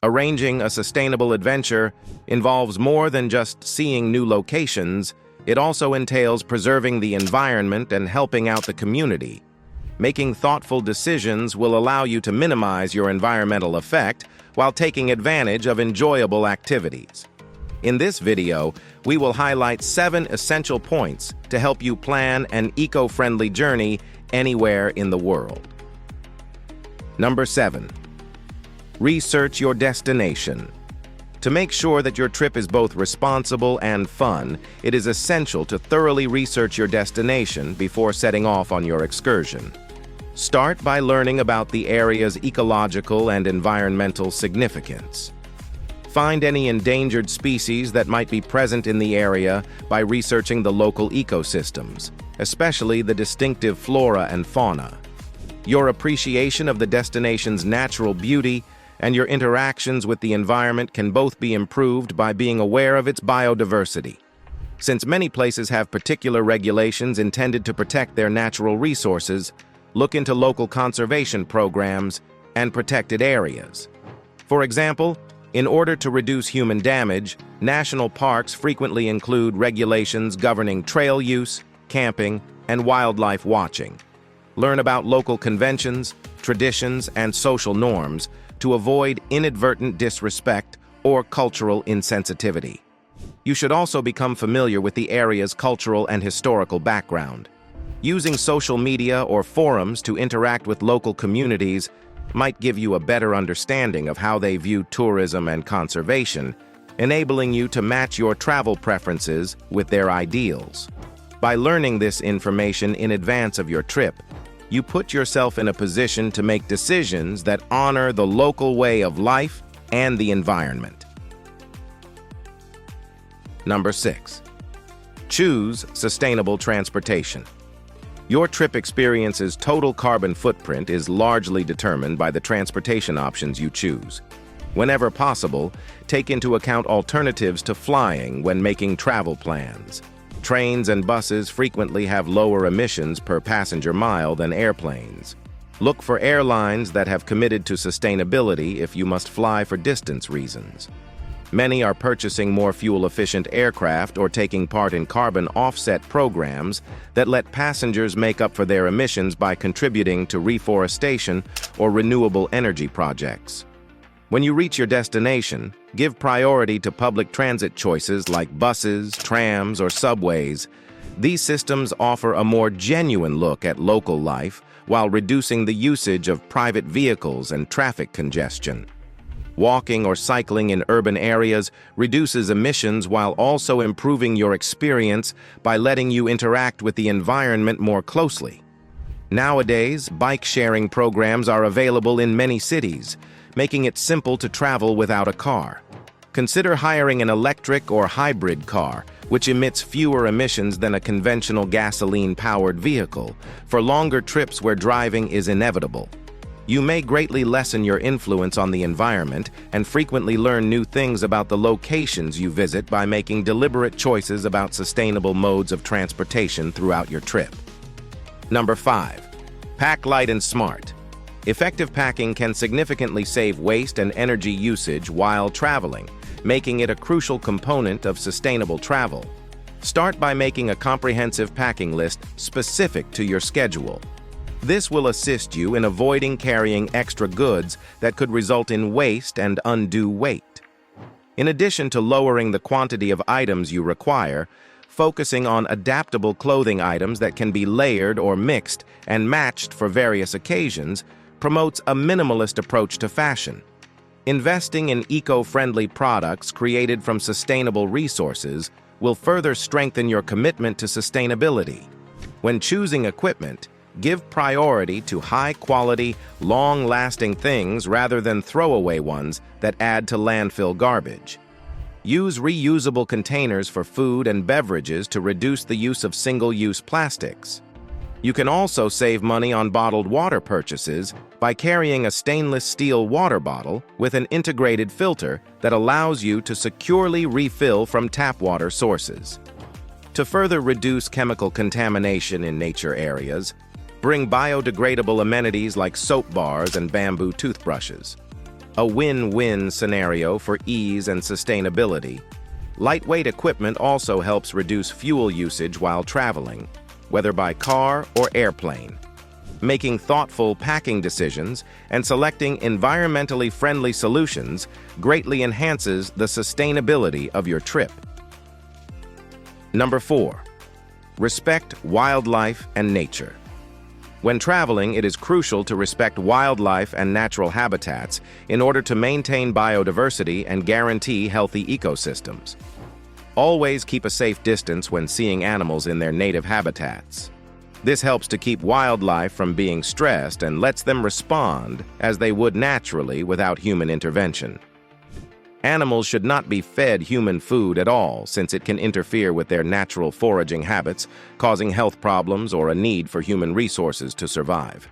Arranging a sustainable adventure involves more than just seeing new locations. It also entails preserving the environment and helping out the community. Making thoughtful decisions will allow you to minimize your environmental effect while taking advantage of enjoyable activities. In this video, we will highlight 7 essential points to help you plan an eco-friendly journey anywhere in the world. Number 7. Research your destination. To make sure that your trip is both responsible and fun, it is essential to thoroughly research your destination before setting off on your excursion. Start by learning about the area's ecological and environmental significance. Find any endangered species that might be present in the area by researching the local ecosystems, especially the distinctive flora and fauna. Your appreciation of the destination's natural beauty and your interactions with the environment can both be improved by being aware of its biodiversity. Since many places have particular regulations intended to protect their natural resources, look into local conservation programs and protected areas. For example, in order to reduce human damage, national parks frequently include regulations governing trail use, camping, and wildlife watching. Learn about local conventions, traditions, and social norms to avoid inadvertent disrespect or cultural insensitivity. You should also become familiar with the area's cultural and historical background. Using social media or forums to interact with local communities might give you a better understanding of how they view tourism and conservation, enabling you to match your travel preferences with their ideals. By learning this information in advance of your trip, you put yourself in a position to make decisions that honor the local way of life and the environment. Number 6. Choose sustainable transportation. Your trip experience's total carbon footprint is largely determined by the transportation options you choose. Whenever possible, take into account alternatives to flying when making travel plans. Trains and buses frequently have lower emissions per passenger mile than airplanes. Look for airlines that have committed to sustainability if you must fly for distance reasons. Many are purchasing more fuel-efficient aircraft or taking part in carbon offset programs that let passengers make up for their emissions by contributing to reforestation or renewable energy projects. When you reach your destination, give priority to public transit choices like buses, trams, or subways. These systems offer a more genuine look at local life while reducing the usage of private vehicles and traffic congestion. Walking or cycling in urban areas reduces emissions while also improving your experience by letting you interact with the environment more closely. Nowadays, bike-sharing programs are available in many cities, making it simple to travel without a car. Consider hiring an electric or hybrid car, which emits fewer emissions than a conventional gasoline-powered vehicle, for longer trips where driving is inevitable. You may greatly lessen your influence on the environment and frequently learn new things about the locations you visit by making deliberate choices about sustainable modes of transportation throughout your trip. Number 5. Pack light and smart. Effective packing can significantly save waste and energy usage while traveling, making it a crucial component of sustainable travel. Start by making a comprehensive packing list specific to your schedule. This will assist you in avoiding carrying extra goods that could result in waste and undue weight. In addition to lowering the quantity of items you require, focusing on adaptable clothing items that can be layered or mixed and matched for various occasions promotes a minimalist approach to fashion. Investing in eco-friendly products created from sustainable resources will further strengthen your commitment to sustainability. When choosing equipment, give priority to high-quality, long-lasting things rather than throwaway ones that add to landfill garbage. Use reusable containers for food and beverages to reduce the use of single-use plastics. You can also save money on bottled water purchases by carrying a stainless steel water bottle with an integrated filter that allows you to securely refill from tap water sources. To further reduce chemical contamination in nature areas, bring biodegradable amenities like soap bars and bamboo toothbrushes. a win-win scenario for ease and sustainability. Lightweight equipment also helps reduce fuel usage while traveling, whether by car or airplane. Making thoughtful packing decisions and selecting environmentally friendly solutions greatly enhances the sustainability of your trip. Number 4. Respect wildlife and nature. When traveling, it is crucial to respect wildlife and natural habitats in order to maintain biodiversity and guarantee healthy ecosystems. Always keep a safe distance when seeing animals in their native habitats. This helps to keep wildlife from being stressed and lets them respond as they would naturally without human intervention. Animals should not be fed human food at all, since it can interfere with their natural foraging habits, causing health problems or a need for human resources to survive.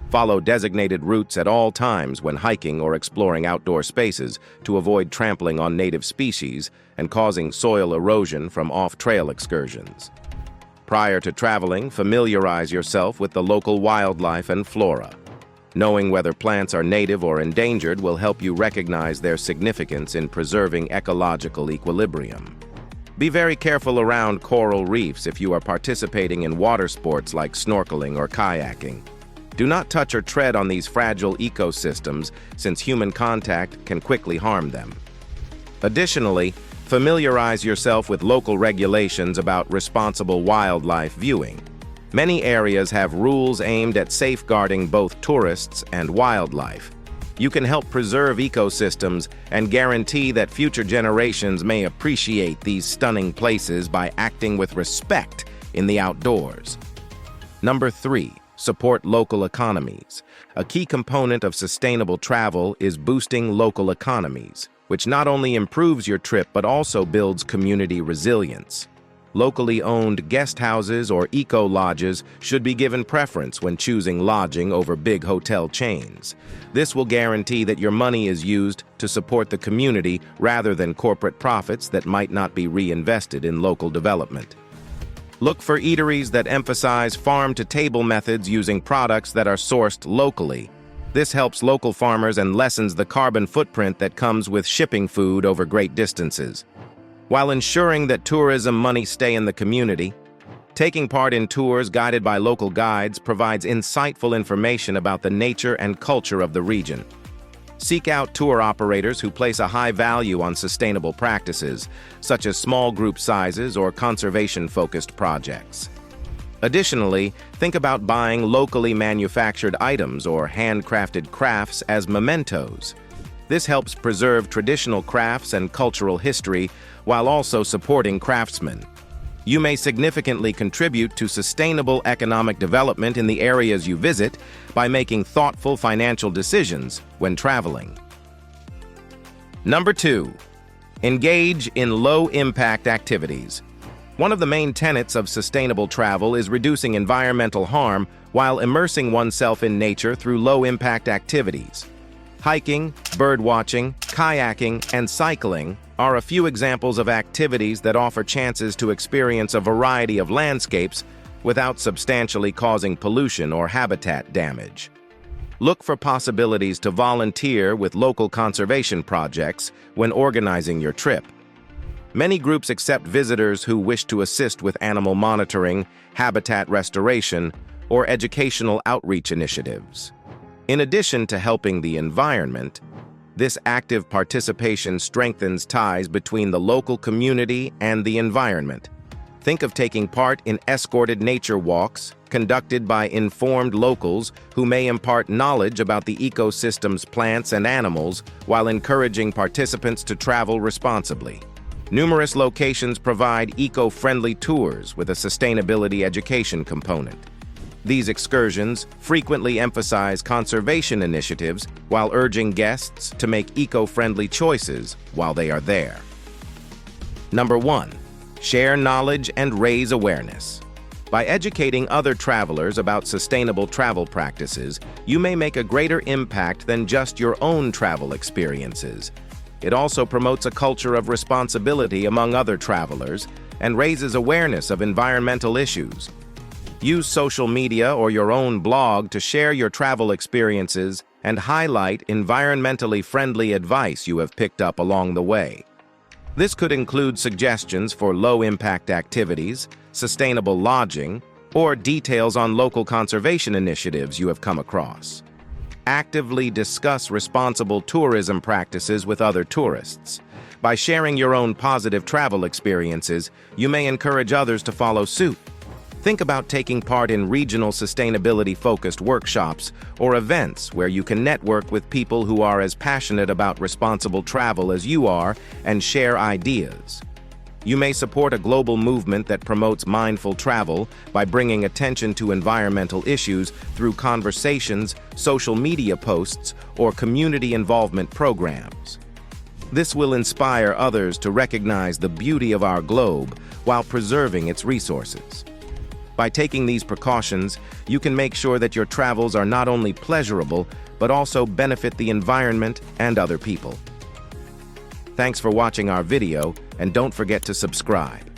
Follow designated routes at all times when hiking or exploring outdoor spaces to avoid trampling on native species and causing soil erosion from off-trail excursions. Prior to traveling, familiarize yourself with the local wildlife and flora. Knowing whether plants are native or endangered will help you recognize their significance in preserving ecological equilibrium. Be very careful around coral reefs if you are participating in water sports like snorkeling or kayaking. Do not touch or tread on these fragile ecosystems, since human contact can quickly harm them. Additionally, familiarize yourself with local regulations about responsible wildlife viewing. Many areas have rules aimed at safeguarding both tourists and wildlife. You can help preserve ecosystems and guarantee that future generations may appreciate these stunning places by acting with respect in the outdoors. Number 3. Support local economies. A key component of sustainable travel is boosting local economies, which not only improves your trip but also builds community resilience. Locally owned guest houses or eco-lodges should be given preference when choosing lodging over big hotel chains. This will guarantee that your money is used to support the community rather than corporate profits that might not be reinvested in local development. Look for eateries that emphasize farm-to-table methods using products that are sourced locally. This helps local farmers and lessens the carbon footprint that comes with shipping food over great distances. While ensuring that tourism money stay in the community, taking part in tours guided by local guides provides insightful information about the nature and culture of the region. Seek out tour operators who place a high value on sustainable practices, such as small group sizes or conservation-focused projects. Additionally, think about buying locally manufactured items or handcrafted crafts as mementos. This helps preserve traditional crafts and cultural history while also supporting craftsmen. You may significantly contribute to sustainable economic development in the areas you visit by making thoughtful financial decisions when traveling. Number 2. Engage in low-impact activities. One of the main tenets of sustainable travel is reducing environmental harm while immersing oneself in nature through low-impact activities. Hiking, birdwatching, kayaking, and cycling are a few examples of activities that offer chances to experience a variety of landscapes without substantially causing pollution or habitat damage. Look for possibilities to volunteer with local conservation projects when organizing your trip. Many groups accept visitors who wish to assist with animal monitoring, habitat restoration, or educational outreach initiatives. In addition to helping the environment, this active participation strengthens ties between the local community and the environment. Think of taking part in escorted nature walks conducted by informed locals who may impart knowledge about the ecosystem's plants and animals while encouraging participants to travel responsibly. Numerous locations provide eco-friendly tours with a sustainability education component. These excursions frequently emphasize conservation initiatives while urging guests to make eco-friendly choices while they are there. Number 1. Share knowledge and raise awareness. By educating other travelers about sustainable travel practices, you may make a greater impact than just your own travel experiences. It also promotes a culture of responsibility among other travelers and raises awareness of environmental issues. Use social media or your own blog to share your travel experiences and highlight environmentally friendly advice you have picked up along the way. This could include suggestions for low-impact activities, sustainable lodging, or details on local conservation initiatives you have come across. Actively discuss responsible tourism practices with other tourists. By sharing your own positive travel experiences, you may encourage others to follow suit. Think about taking part in regional sustainability-focused workshops or events where you can network with people who are as passionate about responsible travel as you are and share ideas. You may support a global movement that promotes mindful travel by bringing attention to environmental issues through conversations, social media posts, or community involvement programs. This will inspire others to recognize the beauty of our globe while preserving its resources. By taking these precautions, you can make sure that your travels are not only pleasurable, but also benefit the environment and other people. Thanks for watching our video, and don't forget to subscribe.